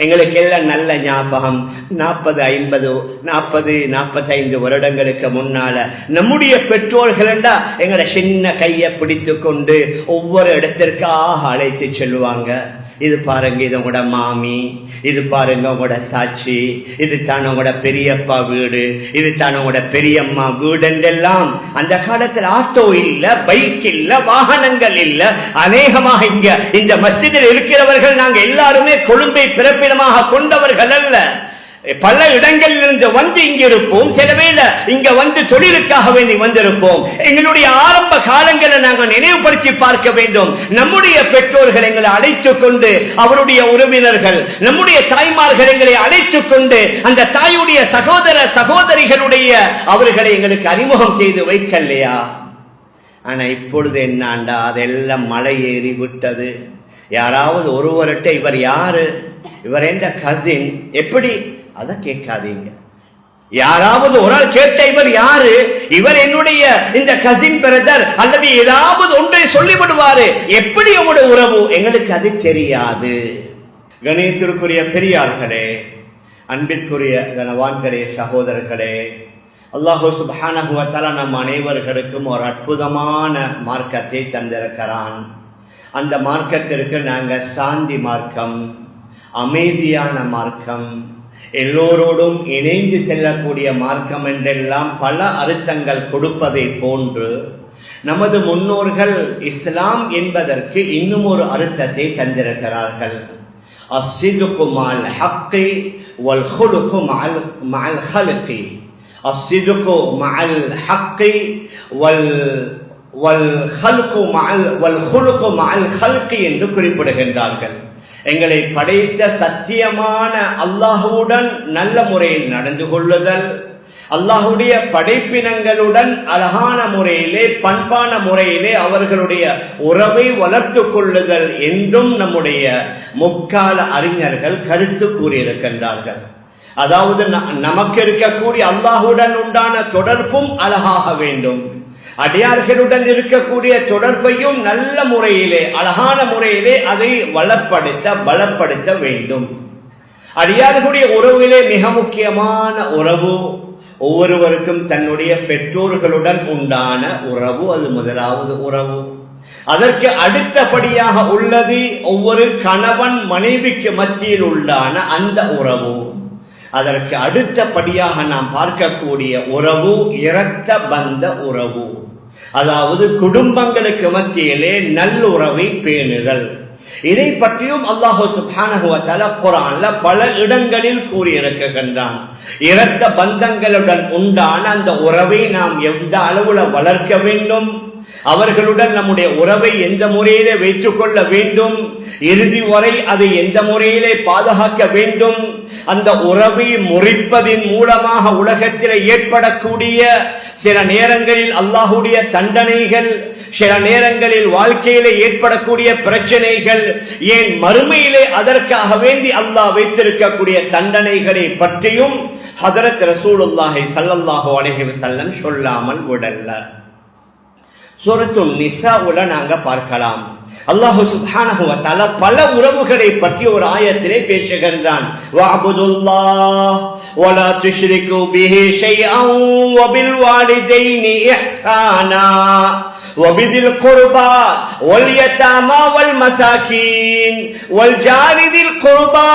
எங்களுக்கு எல்லாம் நல்ல ஞாபகம். 45 வருடங்களுக்கு முன்னால நம்முடைய பெற்றோர்கள் எங்களை சின்ன கையை பிடித்து கொண்டு ஒவ்வொரு இடத்திற்காக அழைத்து செல்வாங்க. இது பாருங்க, இது உங்களோட மாமி, இது பாருங்க உங்களோட சாட்சி, இது தான் உங்களோட பெரியப்பா வீடு, இது தான் உங்களோட பெரியம்மா வீடு என்றெல்லாம். அந்த காலத்தில் ஆட்டோ இல்ல, பைக் இல்ல, வாகனங்கள் இல்ல. அநேகமாக இங்க இந்த மஸ்ஜிதில் இருக்கிறவர்கள் நாங்க எல்லாருமே கொழும்பை பிறப்பிடமாக கொண்டவர்கள் அல்ல. பல இடங்களில் இருந்து வந்து இங்க இருப்போம். சில வேளை இங்க வந்து தொழிலுக்காக வேண்டி வந்திருப்போம். எங்களுடைய ஆரம்ப காலங்களை நாங்கள் நினைவுபடுத்தி பார்க்க வேண்டும். நம்முடைய பெற்றோர்கள் எங்களை அழைத்துக் கொண்டு, அவருடைய உறவினர்கள், நம்முடைய தாய்மார்கள் எங்களை அழைத்துக் கொண்டு அந்த தாயுடைய சகோதர சகோதரிகளுடைய அவர்களை எங்களுக்கு அறிமுகம் செய்து வைக்கலையா? ஆனா இப்பொழுது என்னாண்டா, அதெல்லாம் மலை ஏறி விட்டது. யாராவது ஒருவர்கிட்ட இவர் யாரு, இவர் என்ற கசின், எப்படி, அத கேட்காதீங்க. யாராவது ஒரு ஆள் கேட்ட இவர் யாரு, இவர் என்னுடைய இந்த கசின் பிரதர் அல்லது ஏதாவது ஒன்றை சொல்லிவிடுவாரு. எப்படி உங்களுடைய உறவு, எங்களுக்கு அது தெரியாது. கணேசருக்குரிய பெரியார்களே, அன்பிற்குரிய கனவான்களே, சகோதரர்களே, அல்லாஹு சுப்ஹானஹு வ தஆலா நம் அனைவர்களுக்கும் ஒரு அற்புதமான மார்க்கத்தை தந்திருக்கிறான். அந்த மார்க்கத்திற்கு நாங்கள் சாந்தி மார்க்கம், அமைதியான மார்க்கம், எல்லோரோடும் இணைந்து செல்லக்கூடிய மார்க்கம் என்றெல்லாம் பல அர்த்தங்கள் கொடுப்பதை போன்று நமது முன்னோர்கள் இஸ்லாம் என்பதற்கு இன்னும் ஒரு அர்த்தத்தை தந்திருக்கிறார்கள். அஸ்ஸிதுகு மஅல் ஹக்கி வல் குலுகு மஅல் ஹல்கி. அஸ்ஸிதுகு மஅல் ஹக்கி வல் குலுகு மஅல் ஹல்கி என்று குறிப்பிடுகின்றார்கள். எங்களை படைத்த சத்தியமான அல்லாஹுவுடன் நல்ல முறையில் நடந்து கொள்ளுதல், அல்லாஹுடைய படைப்பினங்களுடன் அழகான முறையிலே பண்பான முறையிலே அவர்களுடைய உறவை வளர்த்து கொள்ளுதல் என்றும் நம்முடைய முற்கால அறிஞர்கள் கருத்து கூறியிருக்கின்றார்கள். அதாவது நமக்கு இருக்கக்கூடிய அல்லாஹுடன் உண்டான தொடர்பும் அழகாக வேண்டும், அடியார்களுடன் இருக்கக்கூடிய தொடர்பையும் நல்ல முறையிலே அழகான முறையிலே அதை பலப்படுத்த வேண்டும். அடியார்களுடைய உறவிலே மிக முக்கியமான உறவு ஒவ்வொருவருக்கும் தன்னுடைய பெற்றோர்களுடன் உண்டான உறவு. அது முதலாவது உறவு. அதற்கு அடுத்தபடியாக உள்ளது ஒவ்வொரு கணவன் மனைவிக்கு மத்தியில் உண்டான அந்த உறவு. அதற்கு அடுத்தபடியாக நாம் பார்க்கக்கூடிய உறவு இரத்த பந்த உறவு, அதாவது குடும்பங்களுக்கு மத்தியிலே நல்லுறவை பேணுதல். இதை பற்றியும் அல்லாஹ் சுப்ஹானஹு வ தஆலா குர்ஆன்ல பல இடங்களில் கூறியிருக்கின்றான். இரத்த பந்தங்களுடன் உண்டான அந்த உறவை நாம் எந்த அளவுல வளர்க்க வேண்டும், அவர்களுடன் நம்முடைய உறவை எந்த முறையிலே வைத்துக் கொள்ள வேண்டும், இறுதி வரை அதை எந்த முறையிலே பாதுகாக்க வேண்டும், அந்த உறவை முறிப்பதின் மூலமாக உலகத்தில் ஏற்படக்கூடிய சில நேரங்களில் அல்லாஹுடைய தண்டனைகள், சில நேரங்களில் வாழ்க்கையிலே ஏற்படக்கூடிய பிரச்சனைகள், ஏன் மறுமையிலே அதற்காக வேண்டி அல்லாஹ் வைத்திருக்கக்கூடிய தண்டனைகளை பற்றியும் ஹதரத் ரசூலுல்லாஹி ஸல்லல்லாஹு அலைஹி வஸல்லம் சொல்லாமல் விடல்ல. சூரத்துன் நிசாவுல நாங்க பார்க்கலாம். அல்லாஹ் சுப்ஹானஹு வ தஆலா பல உறவுகளை பற்றி ஒரு ஆயத்திலே பேசுகின்றான். வஅபுதுல்லாஹ் வலா துஷ்ரிகு பிஹி ஷைஅன் வபில் வாலிதைனி இஹ்சானா வபிதில் குர்பா வல் யதாமா வல் மசாகீன் வல் ஜாரிதில் குர்பா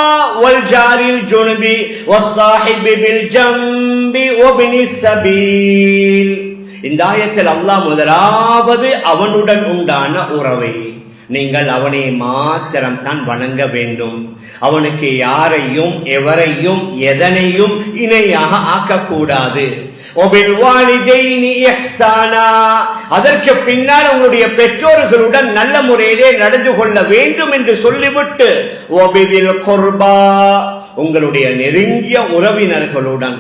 வல் ஜாரில் ஜுனுபி வஸ்ஸாஹிபி பில் ஜம்பி வபினிஸ் சபீல். இந்த ஆயத்தில் அல்லாஹ் முதலாவது அவனுடன் உண்டான உறவை, நீங்கள் அவனை மாத்திரம் தான் வணங்க வேண்டும், அவனுக்கு யாரையும் எவரையும் எதனையும் இணையாக ஆக்கக்கூடாது. அதற்கு பின்னால் உங்களுடைய பெற்றோர்களுடன் நல்ல முறையிலே நடந்து கொள்ள வேண்டும் என்று சொல்லிவிட்டு உங்களுடைய நெருங்கிய உறவினர்களுடன்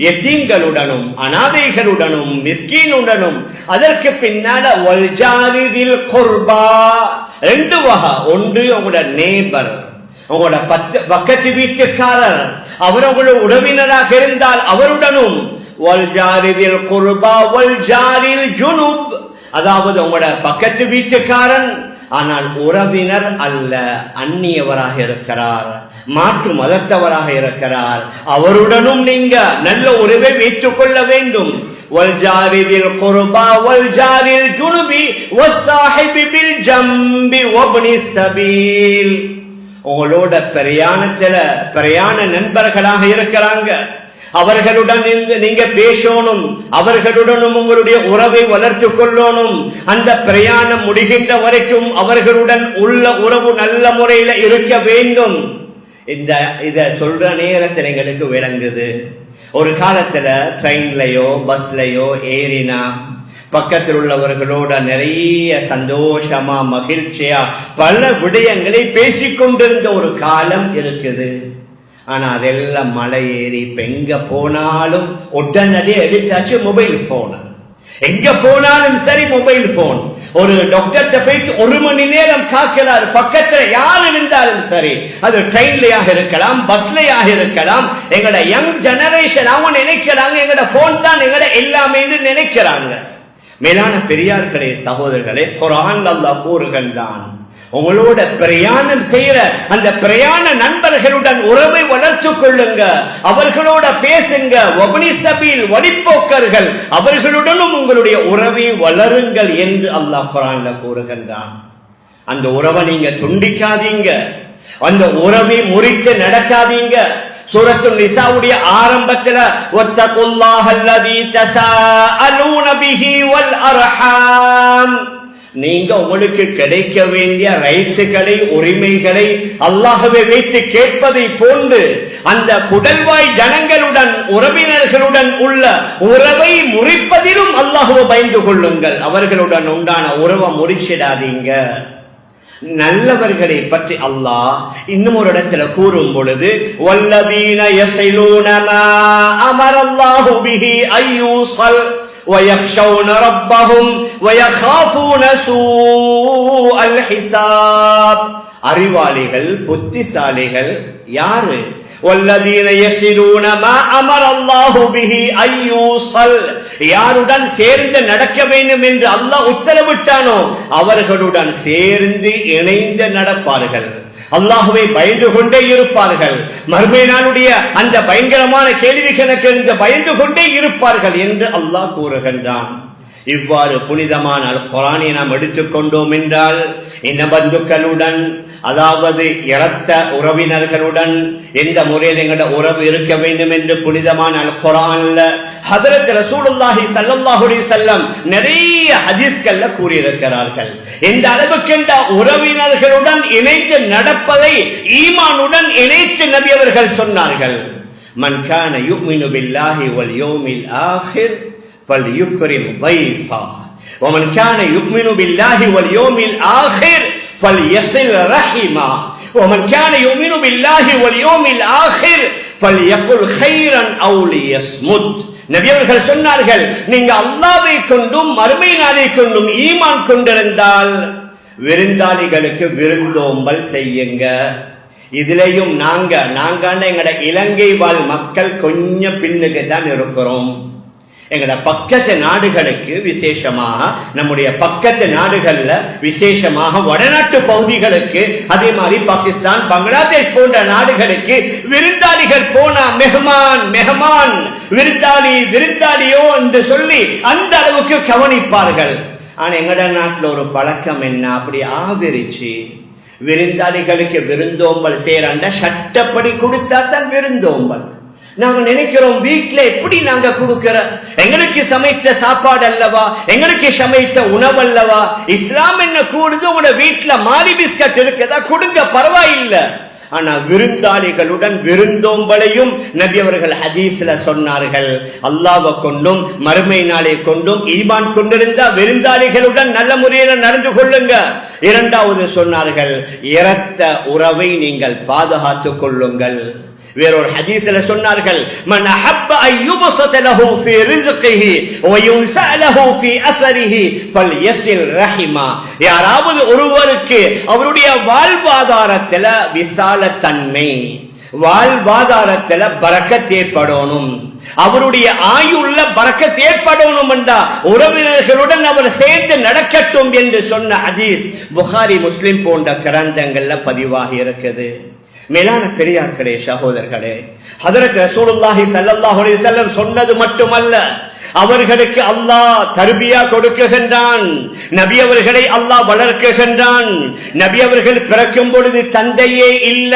யதீம்களுடனும் அனாதைகளுடனும் மிஸ்கீனுடனும், அதற்கு பின்னால ரெண்டு வகை. ஒன்று உங்களோட நேபர், உங்களோட பக்கத்து வீட்டுக்காரர், அவர் உங்களோட உறவினராக இருந்தால் அவருடனும், அதாவது உங்களோட பக்கத்து வீட்டுக்காரன் ஆனால் உறவினர் அல்ல, அந்நியவராக இருக்கிறார், மாற்று மதத்தவராக இருக்கிறார், அவருடனும் நீங்க நல்ல உறவை வைத்துக் கொள்ள வேண்டும். والجار ذي القربى والجار الجنب والصاحب بالجنب وابن السبيل. உங்களோட பிரயாண நண்பர்களாக இருக்கிறாங்க, அவர்களுடன் நீங்க பேசணும், அவர்களுடனும் உங்களுடைய உறவை வளர்த்துக் கொள்ளணும். அந்த பிரயாணம் முடிகின்ற வரைக்கும் அவர்களுடன் உள்ள உறவு நல்ல முறையில இருக்க வேண்டும். இத சொல்ற நேரத்தில் எங்களுக்கு விளங்குது. ஒரு காலத்துல ட்ரெயின்லயோ பஸ்லயோ ஏறினா பக்கத்தில் உள்ளவர்களோட நிறைய சந்தோஷமா மகிழ்ச்சியா பல விடயங்களை பேசிக்கொண்டிருந்த ஒரு காலம் இருக்குது. ஆனா அதெல்லாம் மலை ஏறி இப்ப எங்க போனாலும் உடனடியே எடுத்தாச்சு மொபைல் போன். எங்க போனாலும் சரி மொபைல் போன். ஒரு டாக்டர்கிட்ட போயிட்டு 1 மணி நேரம் காக்கிறார், பக்கத்துல யார் இருந்தாலும் சரி, அது ட்ரெயின்லயாக இருக்கலாம், பஸ்லயாக இருக்கலாம். எங்கட யங் ஜெனரேஷன் அவங்க நினைக்கிறாங்க எங்கட போன் தான் எங்கட எல்லாமே நினைக்கிறாங்க. மேலான பெரியார்களே, சகோதரர்களே, குர்ஆன் அல்லாஹ் கூறுகின்றான், உங்களோட பிரயாணம் செய்யற அந்த பிரயாண நண்பர்களுடன் உறவை வளர்த்துக் கொள்ளுங்க, அவர்களோட பேசுங்க. வப்னி சபீல், வழிப்போக்கர்கள், அவர்களுடனும் உங்களுடைய உறவை வளருங்கள் என்று அல்லாஹ் குர்ஆன்ல கூறுகின்றான். அந்த உறவை நீங்க துண்டிக்காதீங்க, அந்த உறவை முறித்து நடக்காதீங்க. சூரத்துன் நிசாவுடைய ஆரம்பத்துல வத்தகுல்லாஹல்லதீ தஸாஅலூன பிஹி வல் அர்ஹாம், நீங்க உங்களுக்கு கிடைக்க வேண்டிய ரைட்ஸ்களை, உரிமைகளை அல்லாஹ்வை வைத்து கேட்பதை போன்று அந்த குடல்வாய் ஜனங்களுடன் உறவினர்களுடன் உள்ள உறவை முறிப்பதிலும் அல்லாஹ்வை பயந்து கொள்ளுங்கள். அவர்களுடன் உண்டான உறவை முறிச்சிடாதீங்க. நல்லவர்களை பற்றி அல்லாஹ் இன்னும் ஒரு இடத்துல கூறும் பொழுது வல்லதீன யஸிலூன மா அமரல்லாஹு பிஹி அய்யூஸல் وَيَخْشَوْنَ رَبَّهُمْ وَيَخَافُونَ سُوءَ الْحِسَابِ. அறிவாளிகள், புத்திசாலிகள் யாரு? வல்லதீன யஸிலூன மா அமரல்லாஹு பிஹி அய்யூஸல், யாருடன் சேர்ந்து நடக்க வேண்டும் என்று அல்லாஹ் உத்தரவிட்டானோ அவர்களுடன் சேர்ந்து இணைந்து நடப்பார்கள், அல்லாஹ்வை பயந்து கொண்டே இருப்பார்கள், மறுமை நாளுடைய அந்த பயங்கரமான கேள்வி கணக்கிலிருந்து பயந்து கொண்டே இருப்பார்கள் என்று அல்லாஹ் கூறுகின்றான். இவ்வாறு புனிதமான அல் குர்ஆனை நாம் எடுத்துக்கொண்டோம் என்றால் இந்த பந்துக்களுடன், அதாவது இரத்த உறவினர்களுடன் எந்த முறையில் எங்களோட உறவு இருக்க வேண்டும் என்று புனிதமான அல் குர்ஆன்ல ஹஜ்ரத் ரசூலுல்லாஹி ஸல்லல்லாஹு அலைஹி வஸல்லம் நிறைய ஹதீஸ்கள்ல கூறியிருக்கிறார்கள். இந்த அளவுக்கு இந்த உறவினர்களுடன் இணைந்து நடப்பதை ஈமானுடன் இணைத்து நபி அவர்கள் சொன்னார்கள். மன் கான யுமினு பில்லாஹி வல் யௌமில் ஆகிர் فليكرم ضيفه ومن كان يؤمن بالله واليوم الآخر فليصل رحمه ومن كان يؤمن بالله واليوم الآخر فليقل خيرا أو ليصمت. நபி அவர்கள் சொன்னார்கள், நீங்க அல்லாஹ்வை கொண்டும் மறுமை நாளை கொண்டும் ஈமான் கொண்டிருந்தால் விருந்தாளிகளுக்கு விருந்தோம்பல் செய்யுங்க. இதுலயும் நாங்க எங்கட இலங்கை வாழ் மக்கள் கொஞ்சம் பின்னுக்கு தான் இருக்கிறோம். எங்கட பக்கத்து நாடுகளுக்கு, விசேஷமாக நம்முடைய பக்கத்து நாடுகள்ல, விசேஷமாக வடநாட்டு பகுதிகளுக்கு, அதே மாதிரி பாகிஸ்தான், பங்களாதேஷ் போன்ற நாடுகளுக்கு விருந்தாளிகள் போனா மெஹமான் விருந்தாளியோ என்று சொல்லி அந்த அளவுக்கு கவனிப்பார்கள். ஆனா எங்கட நாட்டுல ஒரு பழக்கம் என்ன, அப்படி ஆவிரிச்சு விருந்தாளிகளுக்கு விருந்தோம்பல் செய்யறாண்ட சட்டப்படி கொடுத்தா தான் விருந்தோம்பல். நாங்க நினைக்கிறோம் வீட்டுல எப்படி நாங்க கொடுக்கிற, எங்களுக்கு சமைத்த சாப்பாடு அல்லவா, எங்களுக்கு சமைத்த உணவு அல்லவா. இஸ்லாம் என்ன கூடுது, உங்களோட வீட்டுல மாரி பிஸ்கட் இருக்குதா கொடுங்க, பரவாயில்லை. ஆனா விருந்தாளிகளுடன் விருந்தோம்பலையும் நபி அவர்கள் ஹதீஸ்ல சொன்னார்கள். அல்லாஹ்வை கொண்டும் மறுமை நாளை கொண்டும் ஈமான் கொண்டிருந்தா விருந்தாளிகளுடன் நல்ல முறையில் நடந்து கொள்ளுங்க. இரண்டாவது சொன்னார்கள், இரத்த உறவை நீங்கள் பாதுகாத்துக் கொள்ளுங்கள். வேறொரு ஹதீஸ்ல சொன்னார்கள், மன் அஹப்ப அய்யுபஸத லஹு ஃபீ ரிஸ்கிஹி வ யுன்ஸா லஹு ஃபீ அஸரிஹி ஃபல்யஸில் ரஹிமா. யாராவது ஒருவருக்கு அவருடைய வாழ்வாதாரத்துல விசாலத்தன்மை, வாழ்வாதாரத்துல பரக்கத் ஏற்படணும், அவருடைய ஆயுள்ள பரக்கத் ஏற்படணும் என்றா உறவினர்களுடன் அவர் சேர்ந்து நடக்கட்டும் என்று சொன்ன ஹதீஸ் புகாரி முஸ்லிம் போன்ற கிரந்தங்கள்ல பதிவாகி இருக்குது. மேலான பெரியார்களே, சகோதரர்களே, ஹஜ்ரத் ரசூலுல்லாஹி ஸல்லல்லாஹு அலைஹி வஸல்லம் சொன்னது மட்டுமல்ல, அவர்களுக்கு அல்லாஹ் தர்பியா கொடுக்குகின்றான். நபி அவர்களை அல்லாஹ் வளர்க்குகின்றான். நபி அவர்கள் பிறக்கும் பொழுது தந்தையே இல்ல,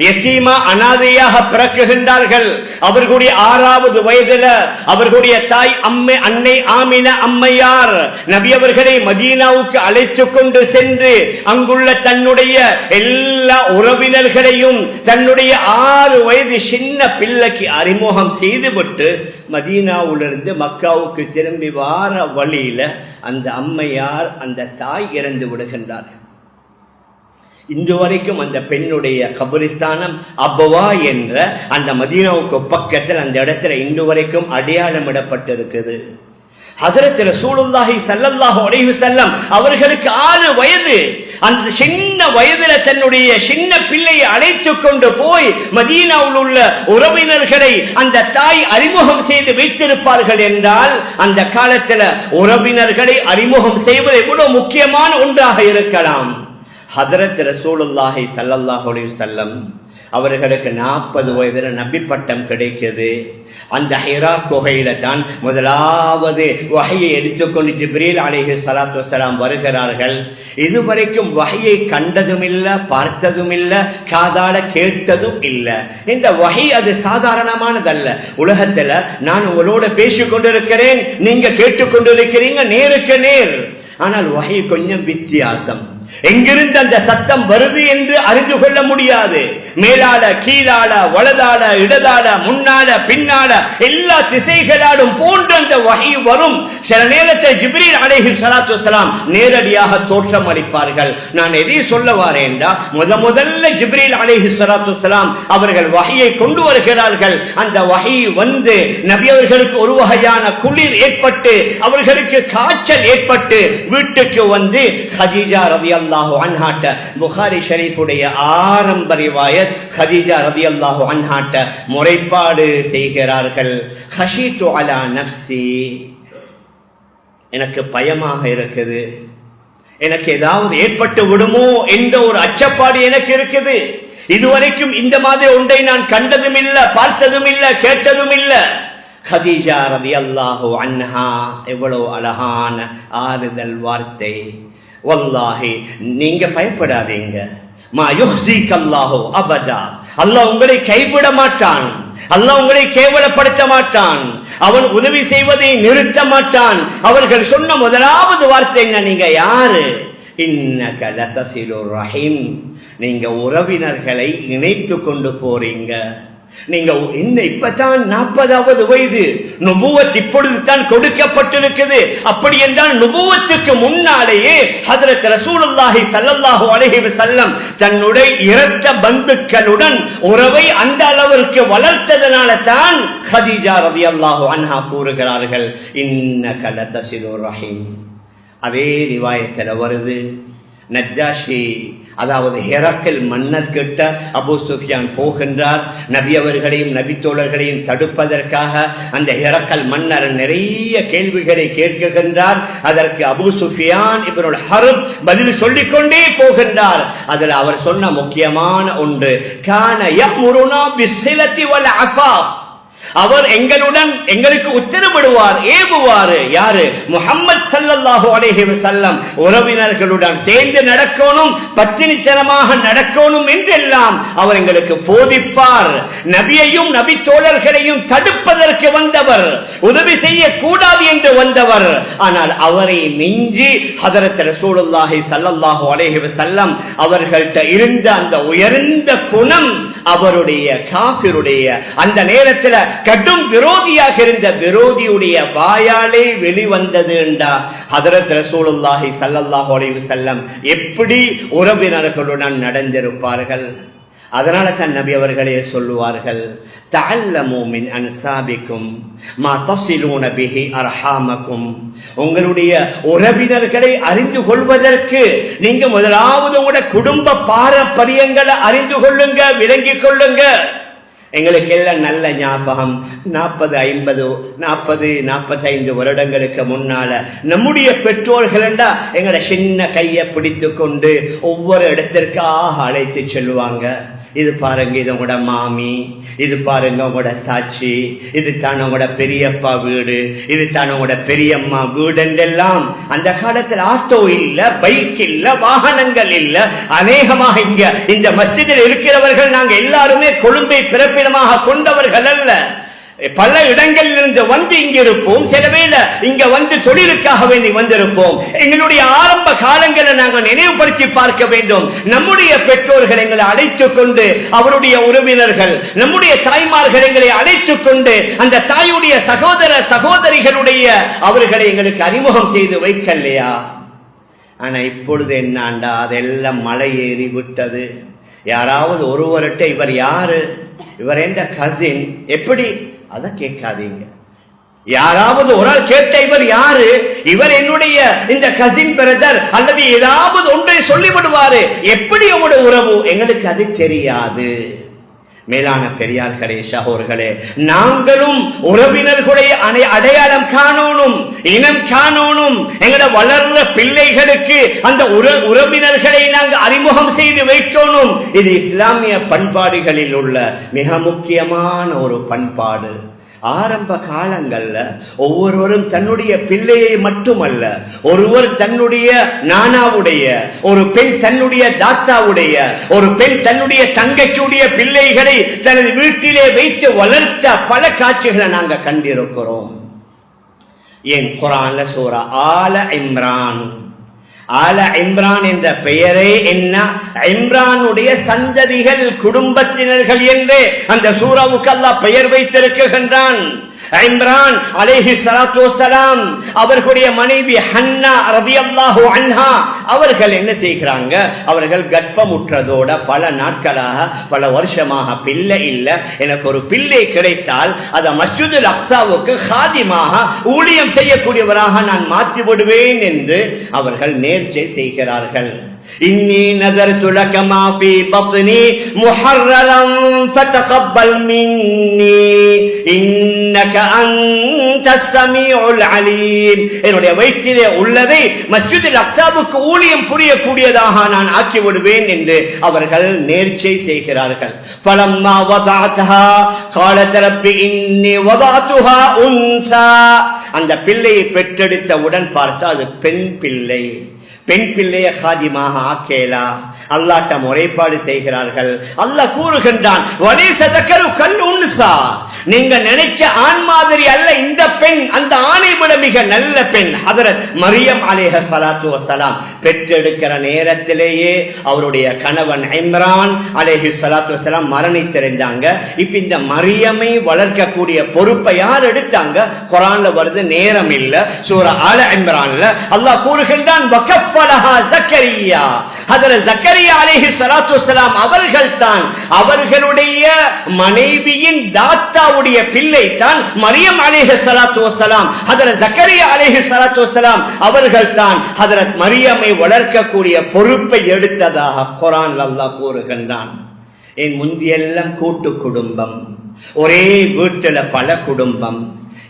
யதீமா அனாதையாக பிறக்குகின்றார்கள். அவர்களுடைய 6வது வயதில அவர்களுடைய தாய் அன்னை ஆமினா அம்மையார் நபி அவர்களை மதீனாவுக்கு அழைத்துக் கொண்டு சென்று அங்குள்ள தன்னுடைய எல்லா உறவினர்களையும் தன்னுடைய 6 வயது சின்ன பிள்ளைக்கு அறிமுகம் செய்துவிட்டு மதீனாவிலிருந்து மக்காவுக்கு திரும்பி வார வழியில அந்த அம்மையார் அந்த தாய் இறந்து விடுகின்றார்கள். இன்று வரைக்கும் அந்த பெண்ணுடைய கபரிஸ்தானம் அபவா என்ற அந்த மதீனாவுக்கு பக்கத்தில் அந்த இடத்துல இன்று வரைக்கும் அடையாளமிடப்பட்டிருக்குது. ஹஜ்ரத் ரசூலுல்லாஹி ஸல்லல்லாஹு அலைஹி வஸல்லம் அவர்களுக்கு 6 வயது. அந்த சின்ன வயதில தன்னுடைய சின்ன பிள்ளையை அழைத்துக் கொண்டு போய் மதீனாவில் உள்ள உறவினர்களை அந்த தாய் அறிமுகம் செய்து வைத்திருப்பார்கள் என்றால் அந்த காலத்துல உறவினர்களை அறிமுகம் செய்வது எவ்வளவு முக்கியமான ஒன்றாக இருக்கலாம். ஹஜ்ரத் ரசூலுல்லாஹி ஸல்லல்லாஹு அலைஹி வஸல்லம் அவர்களுக்கு 40 வயதில் நபி பட்டம் கிடைக்கிறது. அந்த ஹிரா குகையில தான் முதலாவது வஹையை எடுத்துக்கொண்டு ஜிப்ரீல் அலைஹிஸ்ஸலாத்து வஸ்ஸலாம் வருகிறார்கள். இதுவரைக்கும் வஹையை கண்டதும் இல்ல, பார்த்ததும் இல்ல, காதால கேட்டதும் இல்ல. இந்த வஹை அது சாதாரணமானதல்ல. உலகத்துல நான் உங்களோட பேசிக் கொண்டிருக்கிறேன், நீங்க கேட்டுக்கொண்டிருக்கிறீங்க நேருக்கு நேர். ஆனால் வஹை கொஞ்சம் வித்தியாசம். எங்கிருந்து அந்த சத்தம் வருது என்று அறிந்து கொள்ள முடியாது. மேலாட, கீழாட, வலதாட, இடதாட, முன்னாட, பின்னாட எல்லா திசைகளாலும் போன்ற அந்த வஹி வரும். சில நேரத்தில் ஜிப்ரீல் அலைஹிஸ்ஸலாத்து வஸ்ஸலாம் நேரடியாக தோற்றம் அளிப்பார்கள். நான் எதை சொல்ல வாரேன்டா, முதல்ல ஜிப்ரீல் அலைஹிஸ்ஸலாத்து வஸ்ஸலாம் அவர்கள் வஹியை கொண்டு வருகிறார்கள். அந்த வஹி வந்து நபி அவர்களுக்கு ஒரு வகையான குளிர் ஏற்பட்டு அவர்களுக்கு காய்ச்சல் ஏற்பட்டு வீட்டுக்கு வந்து ஹதீஜா ரலியல்லாஹு அன்ஹாட்ட புகாரி ஷரீஃபுடைய ஆரம்ப ரிவாயத் ஹதீஜா ரலியல்லாஹு அன்ஹாட்ட முறைப்பாடு செய்கிறார்கள். ஹஷீது அலா நஃப்ஸி, எனக்கு பயமாக இருக்குது, எனக்கு ஏதாவது ஏற்பட்டு விடுமோ என்ற ஒரு அச்சப்பாடு எனக்கு இருக்குது. இதுவரைக்கும் இந்த மாதிரி ஒன்றை நான் கண்டதும் இல்ல, பார்த்ததும் இல்ல, கேட்டதும் இல்ல. ஹதீஜா ரலியல்லாஹு அன்ஹா எவ்வளவு அழகான ஆறுதல் வார்த்தை. வல்லாஹி நீங்க பயப்படாதீங்க, மா யுஹ்ஸிக அல்லாஹு அபதா, அல்லாஹ் உங்களை கைவிட மாட்டான், அல்லாஹ் உங்களை கேவலப்படுத்த மாட்டான், அவன் உதவி செய்வதை நிறுத்த மாட்டான். அவர்கள் சொன்ன முதலாவது வார்த்தை என்ன? நீங்க யாரு? இன்னக லதஸிலுர் ரஹீம், நீங்க உறவினர்களை இணைத்து கொண்டு போறீங்க. நீங்க என்ன இப்பதான் 40வது வயது, நுபுவத் இப்பொழுது தான் கொடுக்கப்பட்டிருக்குது. அப்படி என்றால் நுபுவத்துக்கு முன்னாலேயே ஹஜ்ரத் ரசூலுல்லாஹி ஸல்லல்லாஹு அலைஹி வஸல்லம் தன்னுடைய இரத்த பந்துக்களுடன் உறவை அந்த அளவிற்கு வளர்த்ததனால தான் ஹதீஜா ரலியல்லாஹு அன்ஹா கூறுகிறார்கள், இன்னக லதஸிலுர் ரஹீம். அதே ரிவாயத்தில் வருது, நஜ்ஜாஷி அதாவது ஹெரக்கல் மன்னர் கிட்ட அபூ சுஃபியான் போகின்றார். நபி அவர்களையும் நபி தோழர்களையும் தடுப்பதற்காக அந்த ஹெரக்கல் மன்னர் நிறைய கேள்விகளை கேட்கின்றார். அதற்கு அபூ சுஃபியான் இப்னுல் ஹர்ப் பதில் சொல்லிக்கொண்டே போகின்றார். அதில் அவர் சொன்ன முக்கியமான ஒன்று, கான யஅமுருனா பிஸ்ஸிலத்தி வல் அஃபாஃப், அவர் எங்களுக்கு உத்தரவிடுவார், ஏவுவார். யாரு? முஹம்மது ஸல்லல்லாஹு அலைஹி வஸல்லம் உறவினர்களுடன் சேர்ந்து நடக்கணும், பத்தினித்தனமாக நடக்கணும் என்றெல்லாம் அவர் எங்களுக்கு போதிப்பார். நபியையும் நபி தோழர்களையும் தடுப்பதற்கு வந்தவர், உதவி செய்யக்கூடாது என்று வந்தவர். ஆனால் அவரை மிஞ்சி ஹஜ்ரத் ரசூலுல்லாஹி ஸல்லல்லாஹு அலைஹி வஸல்லம் அவர்கள்ட்ட இருந்த அந்த உயர்ந்த குணம் அவருடைய காஃபிருடைய அந்த நேரத்தில் கடும் விரோதியாக இருந்த விரோதியுடைய வாயாலே வெளிவந்தது என்றா ஹஜ்ரத் ரசூலுல்லாஹி ஸல்லல்லாஹு அலைஹி வஸல்லம் எப்படி உறவினர்களுடன் நடந்திருப்பார்கள். அதனால தான் நபி அவர்களே சொல்லுவார்கள், தஅல்லமு மின் அன்சாபிக்கும் மா தஸிலூன பிஹி அர்ஹாமக்கும், உங்களுடைய உறவினர்களை அறிந்து கொள்வதற்கு நீங்க முதலாவது உங்களுடைய குடும்ப பாரம்பரியங்களை அறிந்து கொள்ளுங்க, விளங்கிக் கொள்ளுங்க. எங்களுக்கு எல்லாம் நல்ல ஞாபகம் 45 வருடங்களுக்கு முன்னால நம்முடைய பெற்றோர்கள் என்றா எங்கட சின்ன கையை பிடித்து கொண்டு ஒவ்வொரு இடத்திற்காக அழைத்து செல்வாங்க. இது பாருங்க, இது உங்களோட மாமி, இது பாருங்க உங்களோட சாட்சி, இது தான் உங்களோட பெரியப்பா வீடு, இது தான் உங்களோட பெரியம்மா வீடு என்றெல்லாம். அந்த காலத்தில் ஆட்டோ இல்ல, பைக் இல்ல, வாகனங்கள் இல்ல. அநேகமாக இங்க இந்த மஸ்ஜிதில் இருக்கிறவர்கள் நாங்க எல்லாருமே கொழும்பை பிறப்பிடமாக கொண்டவர்கள் அல்ல. பல இடங்களில் இருந்து வந்து இங்க இருப்போம். சில வேளை இங்க வந்து தொழிலுக்காக வேண்டி வந்திருப்போம். எங்களுடைய ஆரம்ப காலங்களை நாங்கள் நினைவுபடுத்தி பார்க்க வேண்டும். நம்முடைய பெற்றோர்கள் எங்களை அழைத்துக் கொண்டு, அவருடைய உறவினர்கள், நம்முடைய தாய்மார்கள் எங்களை அழைத்துக் கொண்டு, அந்த தாயுடைய சகோதர சகோதரிகளுடைய அவர்களை எங்களுக்கு அறிமுகம் செய்து வைக்கலையா? ஆனா இப்பொழுது என்னாண்டா, அதெல்லாம் மலை ஏறி விட்டது. யாராவது ஒருவர்கிட்ட இவர் யாரு, இவர் என்ற கசின், எப்படி, அத கேட்காதீங்க. யாராவது ஒரு ஆள் கேட்ட இவர் யாரு, இவர் என்னுடைய இந்த கசின் பிரதர் அல்லது ஏதாவது ஒன்றை சொல்லிவிடுவாரு. எப்படி உங்களுடைய உறவு, எங்களுக்கு அது தெரியாது. மேலான பெரியார்களே, சகோதரர்களே, நாங்களும் உறவினர்களுடைய அடையாளம் காணணும், இனம் காணணும். எங்களோட வளர்ந்த பிள்ளைகளுக்கு அந்த உறவினர்களை நாங்கள் அறிமுகம் செய்து வைக்கணும். இது இஸ்லாமிய பண்பாடுகளில் உள்ள மிக முக்கியமான ஒரு பண்பாடு. ஆரம்ப காலங்கள்ல ஒவ்வொருவரும் தன்னுடைய பிள்ளையை மட்டுமல்ல, ஒருவர் தன்னுடைய நானாவுடைய, ஒரு பெண் தன்னுடைய தாத்தாவுடைய, ஒரு பெண் தன்னுடைய தங்கச்சியுடைய பிள்ளைகளை தனது வீட்டிலே வைத்து வளர்த்த பல காட்சிகளை நாங்க கண்டிருக்கிறோம். ஏன் குர்ஆன்ல சூரா ஆல இம்ரான், ஆல இம்ரான் என்ற பெயரே என்ன, இம்ரானுடைய சந்ததிகள், குடும்பத்தினர்கள் என்று அந்த சூராவுக்கு அல்லாஹ் பெயர் வைத்திருக்கின்றான். இம்ரான் அலைஹி ஸலாத்து வஸலாம் அவர்களுடைய மனைவி ஹன்னா ரலியல்லாஹு அன்ஹா அவர்கள் என்ன செய்கிறாங்க, அவர்கள் கர்ப்பமுற்றதோட பல நாட்களாக, பல வருஷமாக பிள்ளை இல்ல, எனக்கு ஒரு பிள்ளை கிடைத்தால் அதை மஸ்ஜிதுல் அக்ஸாவுக்கு காதிமாக ஊழியம் செய்யக்கூடியவராக நான் மாற்றி விடுவேன் என்று அவர்கள் நேர்ச்சை செய்கிறார்கள். இன்னி நதர்து லக மா ஃபீ பத்னி முஹர்ரரம் ஃபதகப்பல் மின்னி இன்னக அன்தஸ் ஸமீஉல் அலீம். என்னுடைய வயிற்றிலே உள்ளதை மஸ்ஜிதுல் அக்ஸாவுக்கு ஊழியம் புரியக்கூடியதாக நான் ஆக்கி விடுவேன் என்று அவர்கள் நேர்ச்சை செய்கிறார்கள். ஃபலம்மா வதஅத்ஹா காலத் ரப்பி இன்னி வதஅதுஹா உன்ஸா. அந்த பிள்ளையை பெற்றெடுத்தவுடன் பார்த்தா அது பெண் பிள்ளை. பெண் பிள்ளைய காதிமாக ஆக்கேலா, அல்லாஹ்ட்ட முறைப்பாடு செய்கிறார்கள். அல்லாஹ் கூறுகின்றான், வலைஸ தக்கரு கல் உன்ஸா, நீங்க நினைச்ச ஆண் மாதிரி அல்ல இந்த பெண், அந்த ஆணை விட மிக நல்ல பெண். ஹதரத் மரியம் அலைஹி ஸலாத்து வஸலாம் பெற்றெடுக்கிற நேரத்திலேயே அவருடைய கணவன் இம்ரான் அலைஹி ஸலாத்து வஸலாம் மரணித்திருந்தாங்க. இப்ப இந்த மரியமை வளர்க்கக்கூடிய பொறுப்பை யார் எடுத்தாங்க? குர்ஆன்ல வருது, நேரம் இல்ல. சூரா ஆல இம்ரான்ல அல்லாஹ் கூறுகின்றான், வகஃபலஹா ஜக்கரியா. ஹதரத் ஜக்கரியா அலைஹி ஸலாத்து வஸலாம் அவர்கள் தான், அவர்களுடைய மனைவியின் தாத்தாவுடைய பிள்ளை தான் மரியம் அலைஹி ஸலாத்து வஸலாம். ஹதரத் ஜக்கரியா அலைஹி ஸலாத்து வஸலாம் அவர்கள் தான் ஹதரத் மரியமை வளர்க்கக்கூடிய பொறுப்பை எடுத்ததாக குர்ஆன்ல அல்லாஹ் கூறுகின்றான். என் முந்தியெல்லாம் கூட்டு குடும்பம், ஒரே வீட்டுல பல குடும்பம்.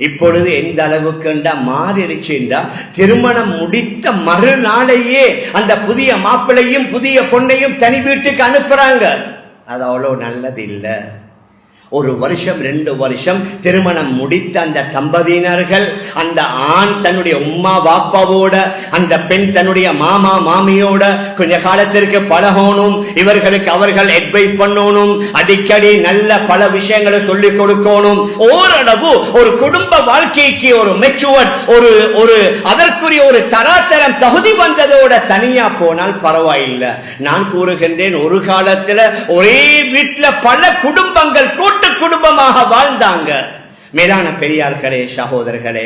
இப்பொழுது எந்த அளவுக்கு மாறிடுச்சுண்டா, திருமணம் முடித்த மறுநாளையே அந்த புதிய மாப்பிள்ளையும் புதிய பொண்ணையும் தனி வீட்டுக்கு அனுப்புறாங்க. அது அவ்வளவு நல்லது இல்லை. ஒரு வருஷம் 2 வருஷம் திருமணம் முடித்த அந்த தம்பதியினர்கள், அந்த ஆண் தன்னுடைய உம்மா வாப்பாவோட, அந்த பெண் தன்னுடைய மாமா மாமியோட கொஞ்ச காலத்திற்கு பழகணும். இவர்களுக்கு அவர்கள் அட்வைஸ் பண்ணணும், அடிக்கடி நல்ல பல விஷயங்களை சொல்லிக் கொடுக்கணும். ஓரளவு ஒரு குடும்ப வாழ்க்கைக்கு ஒரு மெச்சுவர்ட், ஒரு அதற்குரிய ஒரு தராதரம் தகுதி வந்ததோட தனியா போனால் பரவாயில்லை. நான் கூறுகின்றேன், ஒரு காலத்துல ஒரே வீட்டுல பல குடும்பங்கள் கூட்டு குடும்பமாக வாழ்ந்தாங்க. மேலான பெரியார்களே, சகோதரர்களே,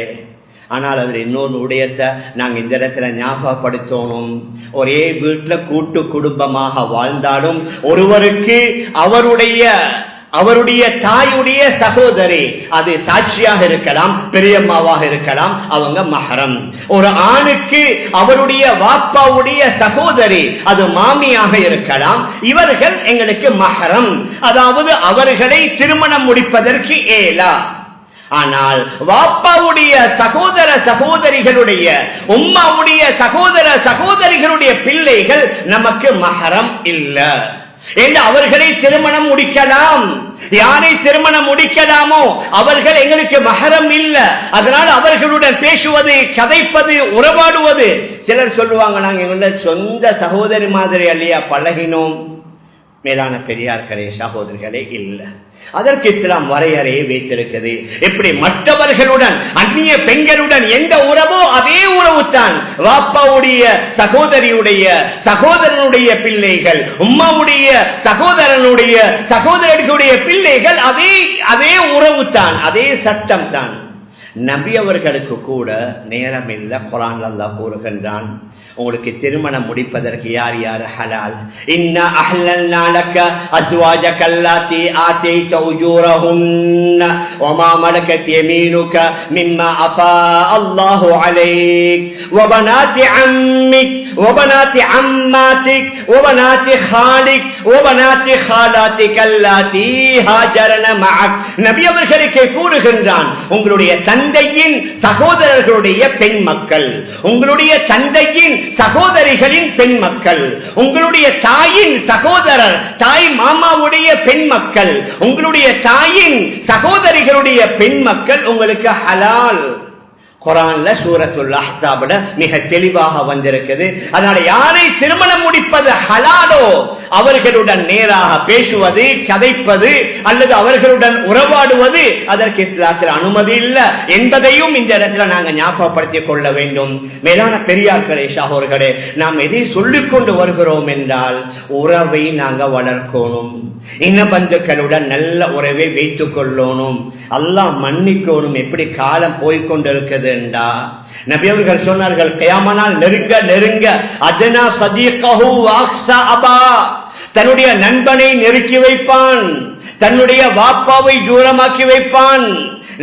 ஆனால் அதில் இன்னொரு உடையத்தை நாங்க இந்த இடத்துல ஞாபகப்படுத்தணும். ஒரே வீட்டுல கூட்டு குடும்பமாக வாழ்ந்தாலும் ஒருவருக்கு அவருடைய அவருடைய தாயுடைய சகோதரி, அது சாட்சியாக இருக்கலாம், பெரியம்மாவாக இருக்கலாம், அவங்க மஹரம். ஒரு ஆணுக்கு அவருடைய வாப்பாவுடைய சகோதரி, அது மாமியாக இருக்கலாம், இவர்கள் எங்களுக்கு மஹரம். அதாவது அவர்களை திருமணம் முடிப்பதற்கு ஏலா. ஆனால் வாப்பாவுடைய சகோதர சகோதரிகளுடைய, உம்மாவுடைய சகோதர சகோதரிகளுடைய பிள்ளைகள் நமக்கு மஹரம் இல்ல என்று அவர்களை திருமணம் முடிக்கலாம். யாரை திருமணம் முடிக்கலாமோ அவர்கள் எங்களுக்கு மஹரம் இல்ல. அதனால் அவர்களுடன் பேசுவது, கதைப்பது, உறவாடுவது, சிலர் சொல்லுவாங்க நாங்க எங்களுடைய சொந்த சகோதரி மாதிரி அல்லையா பழகினோம். மேலான பெரியார்களே, சகோதரர்களே, இல்ல. அதற்கு இஸ்லாம் வரையறையை வைத்திருக்கிறது. எப்படி மற்றவர்களுடன், அந்நிய பெண்களுடன் எந்த உறவோ அதே உறவு தான் வாப்பாவுடைய சகோதரியுடைய சகோதரனுடைய பிள்ளைகள், உம்மாவுடைய சகோதரனுடைய சகோதரர்களுடைய பிள்ளைகள், அதே உறவு தான், அதே சட்டம் தான். நபி அவர்களுக்கு கூட நேரம் இல்ல. குர்ஆன்ல அல்லாஹ் கூறுகின்றான், உங்களுக்கு திருமணம் முடிப்பதற்கு யார் யார் ஹலால்? இன்னா அஹ்லல்னா லக அஸ்வாஜக அல்லாதி ஆதைத உஜூரஹுன்ன வமா மலகத் யமீனுக மிம்மா அஃபா அல்லாஹு அலைக் வபனாத்தி அம்மிக் வபனாத்தி அம்மாத்திக் வபனாத்தி ஹாலிக் வபனாத்தி ஹாலாத்திக அல்லாதி ஹாஜரன மஅக். நபி அவர்களுக்கு கூறுகின்றான், உங்களுடைய தந்தையின் சகோதரர்களுடைய பெண் மக்கள், உங்களுடைய தந்தையின் சகோதரிகளின் பெண் மக்கள், உங்களுடைய தாயின் சகோதரர், தாய் மாமாவுடைய பெண் மக்கள், உங்களுடைய தாயின் சகோதரிகளுடைய பெண் மக்கள் உங்களுக்கு ஹலால். குர்ஆன்ல சூரத்துல் அஹ்ஸாப்ல மிக தெளிவாக வந்திருக்குது. அதனால யாரை திருமணம் முடிப்பது ஹலாலோ அவர்களுடன் நேராக பேசுவது, கதைப்பது அல்லது அவர்களுடன் உறவாடுவது அதற்கு இஸ்லாத்தில் அனுமதி இல்லை என்பதையும் இந்த இடத்துல நாங்கள் ஞாபகப்படுத்திக் கொள்ள வேண்டும். மேலான பெரியார்களே, சகோதரர்களே, நாம் எதை சொல்லிக் கொண்டு வருகிறோம் என்றால் உறவை நாங்கள் வளர்க்கணும், இன பந்துக்களுடன் நல்ல உறவை வைத்துக் கொள்ளணும், அல்லாஹ் மன்னிக்கணும். எப்படி காலம் போய்கொண்டிருக்கிறது என்றா, நபி அவர்கள் சொன்னார்கள், கியாமனால் நெருங்க நெருங்க அதனா சதீகஹு வஅக்ஸா அபா, தன்னுடைய நண்பனை நெருக்கி வைப்பான், தன்னுடைய வாப்பாவை தூரமாக்கி வைப்பான்.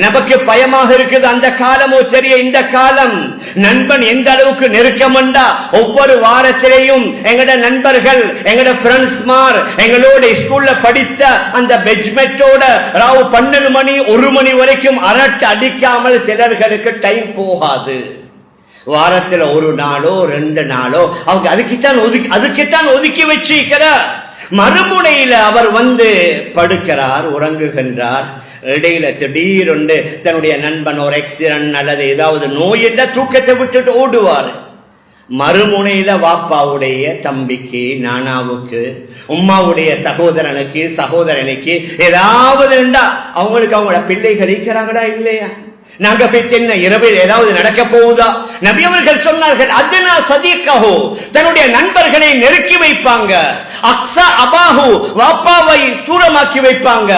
நமக்கு பயமாக இருக்குது, அந்த காலமோ தெரிய இந்த காலம். நண்பன் எந்த அளவுக்கு நெருக்கமண்டா, ஒவ்வொரு வாரத்திலேயும் எங்கட நண்பர்கள், எங்கட ஃப்ரெண்ட்ஸ்மார் எங்களோட ஸ்கூல்ல படித்த அந்த பெட்ச்மெட்டோட ராவு 12 மணி 1 மணி வரைக்கும் அரட்டை அடிக்காமல் சிலர்களுக்கு டைம் போகாது. வாரத்துல ஒரு நாளோ 2 நாளோ அவங்க அதுக்குத்தான் ஒதுக்கி வச்சிருக்கிற. மறுமுனையில அவர் வந்து படுக்கிறார், உறங்குகின்றார். இடையில திடீரென்று தன்னுடைய நண்பன் ஒரு ஆக்சிடென்ட் அல்லது ஏதாவது நோய் என்ற தூக்கத்தை விட்டுட்டு ஓடுவார். மறுமுனையில வாப்பாவுடைய தம்பிக்கு, நானாவுக்கு, உம்மாவுடைய சகோதரனுக்கு, சகோதரனுக்கு ஏதாவது அவங்களுக்கு அவங்களோட பிள்ளைகள் இருக்கிறாங்களா இல்லையா? நாங்க போய் என்ன இரவில் ஏதாவது நடக்க போகுதா? நபி அவர்கள் சொன்னார்கள், அதுனா சதீகஹு, தன்னுடைய நண்பர்களை நெருக்கி வைப்பாங்க. அக்ஸா அபாஹு, வாப்பாவை தூரமாக்கி வைப்பாங்க.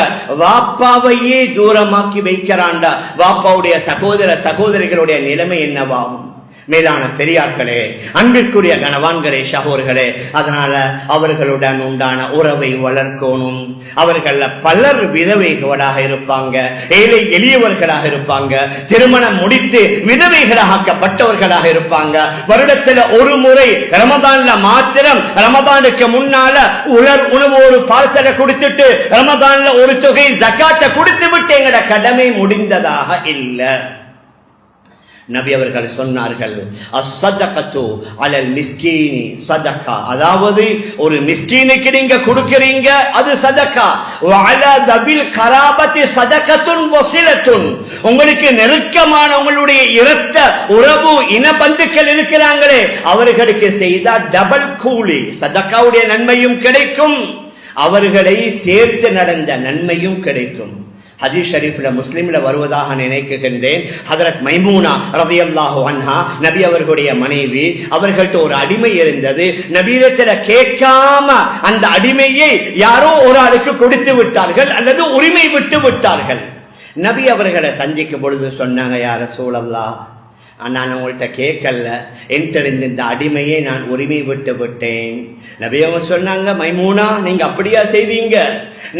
வாப்பாவையே தூரமாக்கி வைக்கிறான்டா, வாப்பாவுடைய சகோதர சகோதரிகளுடைய நிலைமை என்னவாகும்? மேலான பெரியார்களே, அன்பிற்குரிய கணவான்களே, சகோதரர்களே, அதனால அவர்களுடன் உண்டான உறவை வளர்க்கணும். அவர்கள் பலர் விதவைகளாக இருப்பாங்க, ஏழை எளியவர்களாக இருப்பாங்க, திருமணம் முடித்து விதவைகளாக ஆக்கப்பட்டவர்களாக இருப்பாங்க. வருடத்துல ஒரு முறை ரமதான்ல மாத்திரம், ரமதானுக்கு முன்னால உணவு ஒரு பார்சலை கொடுத்துட்டு ரமதான்ல ஒரு தொகை ஜகாத்தை கொடுத்து விட்டு எங்கட கடமை முடிந்ததாக இல்லை. நபி அவர்கள் சொன்னார்கள், அஸ்ஸதகத்து அலல் மிஸ்கீனி சதகா, அதாவது ஒரு மிஸ்கீனுக்கு நீங்க கொடுக்கிறீங்க அது சதகா. வஅலா தபில் கராபத்தி சதகத்துன் வஸிலத்துன், உங்களுக்கு நெருக்கமான உங்களுடைய இரத்த உறவு இன பந்துக்கள் இருக்கிறாங்களே அவர்களுக்கு செய்தா டபுள் கூலி, சதகாவுடைய நன்மையும் கிடைக்கும், அவர்களை சேர்த்து நடந்த நன்மையும் கிடைக்கும். ஹதீஸ் ஷரீஃப்ல முஸ்லிம்ல வருவதாக நினைக்கின்றேன். ஹதரத் மைமூனா ரலியல்லாஹு அன்ஹா, நபி அவர்களுடைய மனைவி, அவர்கள்ட்ட ஒரு அடிமை இருந்தது. நபியிடத்துல கேட்காம அந்த அடிமையை யாரோ ஒரு ஆளுக்கு கொடுத்து விட்டார்கள் அல்லது உரிமை விட்டு விட்டார்கள். நபி அவர்களை சந்திக்கும் பொழுது சொன்னாங்க, யா ரசூலல்லாஹ், நான் உங்கள்கிட்ட கேட்கல என்றிருந்த இந்த அடிமையை நான் உரிமை விட்டு விட்டேன். நபி அவங்க சொன்னாங்க, மைமூனா நீங்க அப்படியா செய்வீங்க?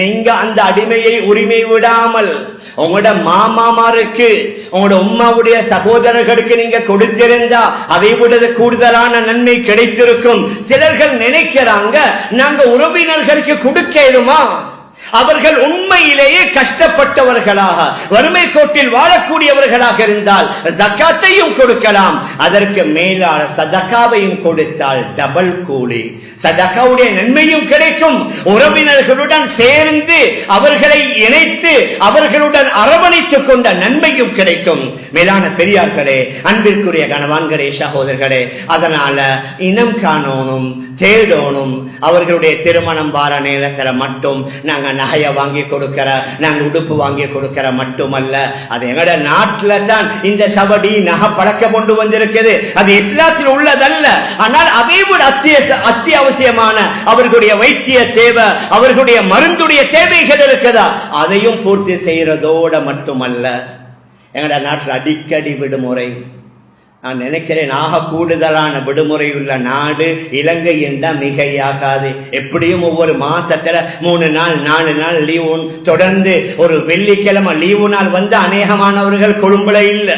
நீங்க அந்த அடிமையை உரிமை விடாமல் உங்களோட மாமாமாருக்கு உங்களோட உம்மாவுடைய சகோதரர்களுக்கு நீங்க கொடுத்திருந்தா அதை விட கூடுதலான நன்மை கிடைத்திருக்கும். சிலர்கள் நினைக்கிறாங்க நாங்க உறவினர்களுக்கு கொடுக்கலுமா? அவர்கள் உண்மையிலேயே கஷ்டப்பட்டவர்களாக வறுமை கோட்டில் வாழக்கூடியவர்களாக இருந்தால் ஜக்காத்தையும் கொடுக்கலாம். அதற்கு மேலான சதகாவையும் கொடுத்தால் டபுள் கூலி, சதகாவுடைய நன்மையும் கிடைக்கும். உறவினர்களுடன் சேர்ந்து அவர்களை இணைத்து அவர்களுடன் அரவணைத்துக் கொண்ட நன்மையும் கிடைக்கும். மேலான பெரியார்களே, அன்பிற்குரிய கணவான்களே, சகோதரர்களே, அதனால இனம் காணணும், தேடணும். அவர்களுடைய திருமணம் வார நேரத்தில் மட்டும் நாங்க நகைய வாங்கி கொடுக்கிற, நாங்க உடுப்பு வாங்கி கொடுக்கிற மட்டுமல்ல, அது எங்கட நாட்டில தான் இந்த சபடி நகை பழக்கம் கொண்டு வந்திருக்கிறது. அது இஸ்லாத்தில் உள்ளதல்ல. ஆனால் அதை விட அத்தியாவசியமான அவர்களுடைய வைத்திய தேவை, அவர்களுடைய மருந்துடைய தேவைகள் இருக்குதா, அதையும் பூர்த்தி செய்யறதோட மட்டுமல்ல, எங்கட நாட்டில் அடிக்கடி விடுமுறை. நான் நினைக்கிறேன் ஆக கூடுதலான விடுமுறை உள்ள நாடு இலங்கை என்றால் மிகையாகாது. எப்படியும் ஒவ்வொரு மாசத்துல 3 நாள் 4 நாள் லீவு தொடர்ந்து ஒரு வெள்ளிக்கிழமை லீவு நாள் வந்து அநேகமானவர்கள் கொழும்புல இல்ல.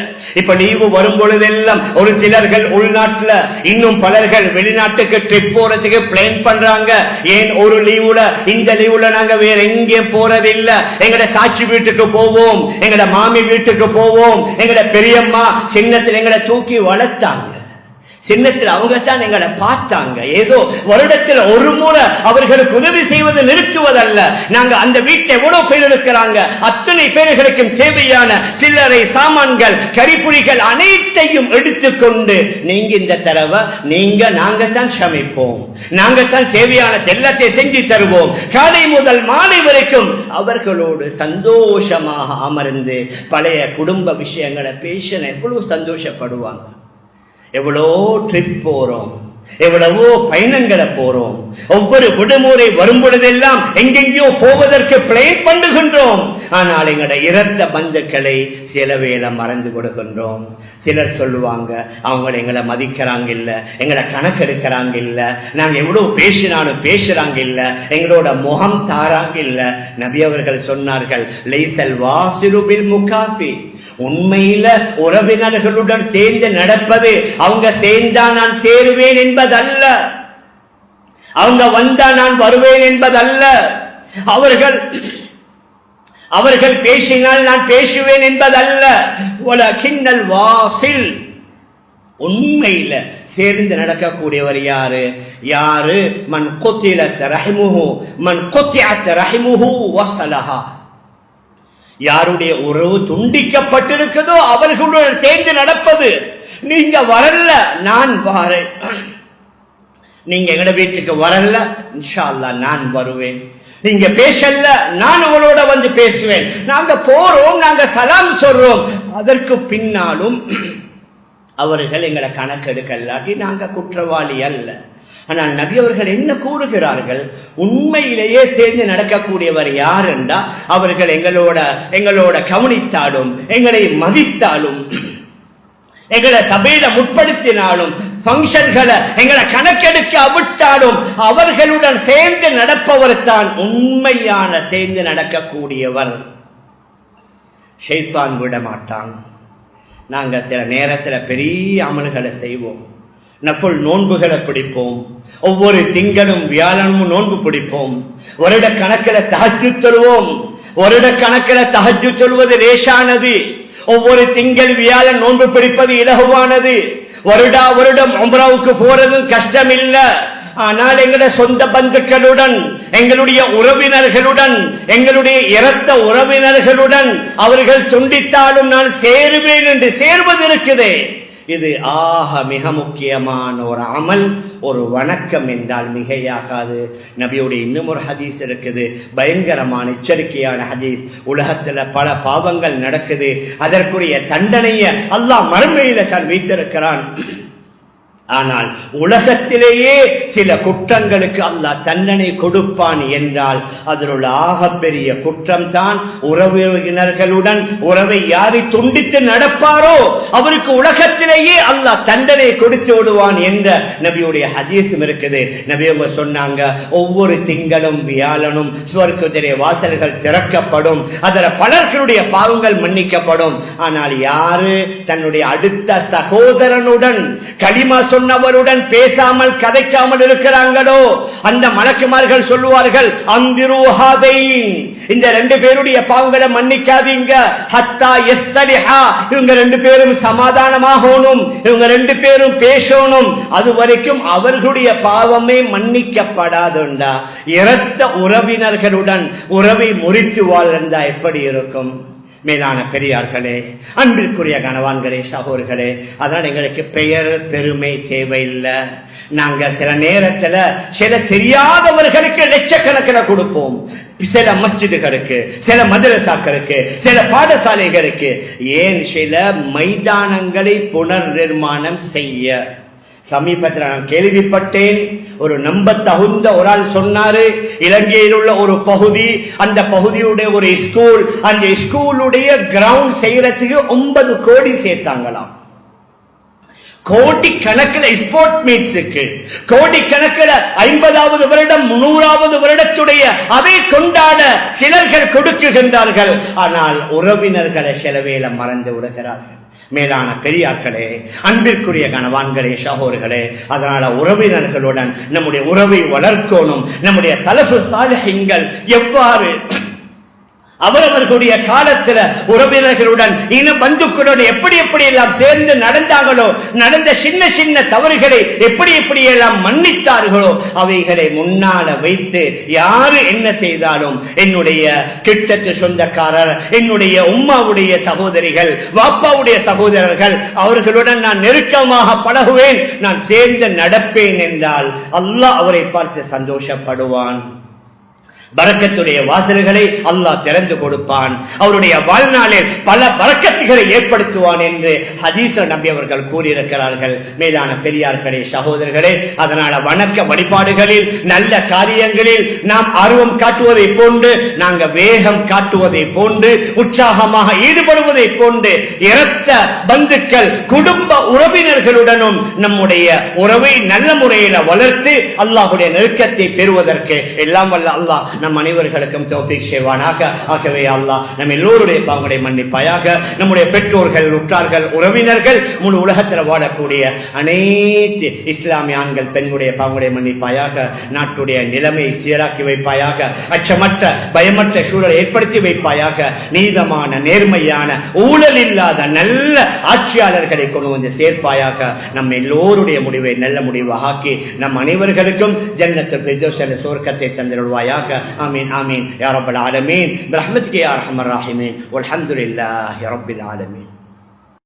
இப்ப லீவு வரும் பொழுதெல்லாம் ஒரு சிலர்கள் உள்நாட்டுல, இன்னும் பலர்கள் வெளிநாட்டுக்கு ட்ரிப் போறதுக்கு பிளான் பண்றாங்க. ஏன் ஒரு லீவுல, இந்த லீவுல நாங்க வேற எங்கேயும் போறதில்லை. எங்கட சாட்சி வீட்டுக்கு போவோம், எங்கட மாமி வீட்டுக்கு போவோம். எங்கட பெரியம்மா சின்னத்தில் எங்களை தூக்கி வளர்த்தாங்க. சின்னத்தில் அவங்க தான் எங்களை பார்த்தாங்க. ஏதோ வருடத்தில் ஒரு முறை அவர்களுக்கு உதவி செய்வது நிறுத்துவதல்ல. நாங்க அந்த வீட்டில் எவ்வளவு பேர் இருக்கிறாங்க, அத்தனை பேர்களுக்கும் தேவையான சில்லறை சாமான்கள், கரிப்புரிகள் அனைத்தையும் எடுத்துக்கொண்டு நீங்க இந்த தடவை நாங்க தான் சமைப்போம், நாங்க தான் தேவையான எல்லாத்தை செஞ்சு தருவோம். காலை முதல் மாலை வரைக்கும் அவர்களோடு சந்தோஷமாக அமர்ந்து பழைய குடும்ப விஷயங்களை பேசின எவ்வளவு சந்தோஷப்படுவாங்க. எவ்வளோ ட்ரிப் போறோம், எவ்வளவோ பயணங்களை போறோம். ஒவ்வொரு விடுமுறை வரும் பொழுதெல்லாம் எங்கெங்கயோ போவதற்கு பிளான் பண்ணுகின்றோம். ஆனால் எங்கட இரத்த பந்துக்களை சில வேளை மறந்து கொடுக்கின்றோம். சிலர் சொல்லுவாங்க, அவங்க எங்களை மதிக்கிறாங்க இல்ல, எங்களை கணக்கெடுக்கிறாங்க இல்ல, நாங்க எவ்வளவு பேசினாலும் பேசுறாங்க இல்ல, எங்களோட முகம் தாராங்க இல்ல. நபி அவர்கள் சொன்னார்கள், லைசல் வாசிலு பில் முகாஃபி, உண்மையில உறவினர்களுடன் சேர்ந்து நடப்பது அவங்க சேர்ந்தா நான் சேருவேன் என்பதல்ல, அவங்க வந்தா நான் வருவேன் என்பதல்ல, அவர்கள் பேசினால் நான் பேசுவேன் என்பதல்ல. வலகின்னல் வாசில், உண்மையில சேர்ந்து நடக்கக்கூடியவர் யாரு? மன் குத்திலத் ரஹிமுஹு, மன் குத்திஅத் ரஹிமுஹு வஸலஹா. யாருடைய உறவு துண்டிக்கப்பட்டிருக்கிறதோ அவர்களுடன் சேர்ந்து நடப்பது. நீங்க வரல, நான் வாரேன். நீங்க எங்கட வீட்டுக்கு வரல, இன்ஷா அல்லாஹ் நான் வருவேன். நீங்க பேசல, நான் உங்களோட வந்து பேசுவேன். நாங்க போறோம், நாங்க சலாம் சொல்றோம். அதற்கு பின்னாலும் அவர்கள் எங்களை கணக்கெடுக்கலாட்டி நாங்க குற்றவாளி அல்ல. ஆனால் நபி அவர்கள் என்ன கூறுகிறார்கள்? உண்மையிலேயே சேர்ந்து நடக்கக்கூடியவர் யார் என்றா, அவர்கள் எங்களோட கவனித்தாலும், எங்களை மதித்தாலும், எங்களை சபையில முற்படுத்தினாலும், பங்கன்களை எங்களை கணக்கெடுக்க விட்டாலும், அவர்களுடன் சேர்ந்து நடப்பவர் தான் உண்மையான சேர்ந்து நடக்கக்கூடியவர். ஷைத்தான் விட மாட்டான். நாங்க சில நேரத்தில் பெரிய அமல்களை செய்வோம், நஃபில் நோன்புகளை பிடிப்போம், ஒவ்வொரு திங்களும் வியாழனும் நோன்பு பிடிப்போம், வருட கணக்கில் தஹஜ்ஜுத் சொல்வோம். வருட கணக்கில் தஹஜ்ஜுத் சொல்வது லேசானது, ஒவ்வொரு திங்கள் வியாழன் நோன்பு பிடிப்பது இலகுவானது. வருடம் உம்ராவுக்கு போறதும் கஷ்டம் இல்ல. ஆனால் எங்களுடைய சொந்த பந்துக்களுடன், எங்களுடைய உறவினர்களுடன், எங்களுடைய இரத்த உறவினர்களுடன் அவர்கள் துண்டித்தாலும் நான் சேருவேன் என்று சேர்வது இருக்குதே, இது மிக முக்கியமான ஒரு அமல், ஒரு வணக்கம் என்றால் மிகையாகாது. நபியுடைய இன்னும் ஒரு ஹதீஸ் இருக்குது, பயங்கரமான எச்சரிக்கையான ஹதீஸ். உலகத்துல பல பாவங்கள் நடக்குது, அதற்குரிய தண்டனையை அல்லாஹ் மறுமையில தான் வைத்திருக்கிறான். ஆனால் உலகத்திலேயே சில குற்றங்களுக்கு அல்லாஹ் தண்டனை கொடுப்பான் என்றால் அதில் உள்ள ஆகப்பெரிய குற்றம் தான் உறவினர்களுடன் உறவை யாரை துண்டித்து நடப்பாரோ அவருக்கு உலகத்திலேயே அல்லாஹ் தண்டனை கொடுத்து விடுவான் என்ற நபியுடைய ஹதீஸும் இருக்குது. நபி அவங்க சொன்னாங்க, ஒவ்வொரு திங்களும் வியாழனும் சுவர்க்கத்திலே வாசல்கள் திறக்கப்படும், அதில் பலர்களுடைய பாவங்கள் மன்னிக்கப்படும். ஆனால் யாரு தன்னுடைய அடுத்த சகோதரனுடன் கலிமா சொன்னவருடன் பேசாமல் கதைக்காமல் இருக்கிறாங்களோ அந்த மலக்குமார்கள் சொல்லுவார்கள், அந்திருஹாதைன், இந்த ரெண்டு பேருடைய பாவங்களை மன்னிக்காதீங்க, ஹத்தா யஸ்தலிஹா, இவங்க ரெண்டு பேரும் சமாதானமாகணும், இவங்க ரெண்டு பேரும் பேசணும், அது வரைக்கும் அவர்களுடைய பாவமே மன்னிக்கப்படாதுண்டா. இரத்த உறவினர்களுடன் உறவை முறித்து வாழ்ந்தா எப்படி இருக்கும்? மேலான பெரியார்களே, அன்பிற்குரிய கணவான்களே, சகோதரர்களே, அதனால் எங்களுக்கு பெயர் பெருமை தேவையில்லை. நாங்க சில நேரத்துல சில தெரியாதவர்களுக்கு லட்சக்கணக்கில் கொடுப்போம், சில மஸ்ஜிதுகளுக்கு, சில மதரசாக்களுக்கு, சில பாடசாலைகளுக்கு, ஏன் சில மைதானங்களை புனர் நிர்மாணம் செய்ய. சமீபத்தில் நான் கேள்விப்பட்டேன், ஒரு நம்ப தகுந்த ஒரு ஆள் சொன்னாரு, இலங்கையில் உள்ள ஒரு பகுதி, அந்த பகுதியுடைய ஒரு ஸ்கூல், அந்த ஸ்கூலுடைய கிரவுண்ட் செய்யறதுக்கு 9 கோடி சேர்த்தாங்களாம். கோடி கணக்கில் ஸ்போர்ட் மீட்ஸுக்கு, கோடி கணக்கில் 50வது வருடம் 100வது வருடத்துடைய அதை கொண்டாட சிலர்கள் கொடுக்குகின்றார்கள். ஆனால் உறவினர்களை செலவேல மறந்து விடுகிறார்கள். மேலான பெரியார்களே, அன்பிற்குரிய கணவான்களே, சகோதரர்களே, அதனால உறவினர்களுடன் நம்முடைய உறவை வளர்க்கணும். நம்முடைய சலஃபு சாலிஹீன்கள் எவ்வாறு அவரவர்களுடைய காலத்துல உறவினர்களுடன் இன பந்துக்களுடன் எப்படி எப்படி எல்லாம் சேர்ந்து நடந்தாங்களோ, நடந்த சின்ன சின்ன தவறுகளை எப்படி எப்படி எல்லாம் மன்னித்தார்களோ, அவைகளை முன்னால வைத்து யாரு என்ன செய்தாலும் என்னுடைய கிட்டத்து சொந்தக்காரர், என்னுடைய உம்மாவுடைய சகோதரிகள், வாப்பாவுடைய சகோதரர்கள், அவர்களுடன் நான் நெருக்கமாக பழகுவேன், நான் சேர்ந்து நடப்பேன் என்றால் அல்லாஹ் அவரை பார்த்து சந்தோஷப்படுவான். பரக்கத்துடைய வாசல்களை அல்லாஹ் திறந்து கொடுப்பான். அவருடைய வாழ்நாளில் பல பரக்கத்துகளை ஏற்படுத்துவான் என்று ஹதீஸ் நபி அவர்கள் கூறியிருக்கிறார்கள். மேலான பெரியார்களே, சகோதரர்களே, அதனால வணக்க வழிபாடுகளில் நல்ல காரியங்களில் நாம் ஆர்வம் காட்டுவதை போன்று, நாங்க வேகம் காட்டுவதை போன்று, உற்சாகமாக ஈடுபடுவதை போன்று, இரத்த பந்துக்கள் குடும்ப உறவினர்களுடனும் நம்முடைய உறவை நல்ல முறையில் வளர்த்து அல்லாஹுடைய நெருக்கத்தை பெறுவதற்கு எல்லாம் வல்ல அல்லாஹ் நம் அனைவர்களுக்கும் தௌஃபீக் செய்வானாக. ஆகவே அல்லாஹ் நம் எல்லோருடைய பாவங்களை மன்னிப்பாயாக. நம்முடைய பெற்றோர்கள், உற்றார்கள், உறவினர்கள், முழு உலகத்தில் வாழக்கூடிய அனைத்து இஸ்லாமிய ஆண்கள் பெண்களுடைய பாவங்களை மன்னிப்பாயாக. நாட்டுடைய நிலைமை சீராக்கி வைப்பாயாக. அச்சமற்ற பயமற்ற சூழலை ஏற்படுத்தி வைப்பாயாக. நீதமான, நேர்மையான, ஊழல் இல்லாத நல்ல ஆட்சியாளர்களை கொண்டு வந்து சேர்ப்பாயாக. நம் எல்லோருடைய முடிவை நல்ல முடிவாக ஆக்கி நம் அனைவர்களுக்கும் ஜன்னத்துல் ஃபிர்தௌஸ் என்ற சுவர்க்கத்தை தந்திருவாயாக. آمين آمين يا رب العالمين برحمتك يا أرحم الراحمين والحمد لله رب العالمين.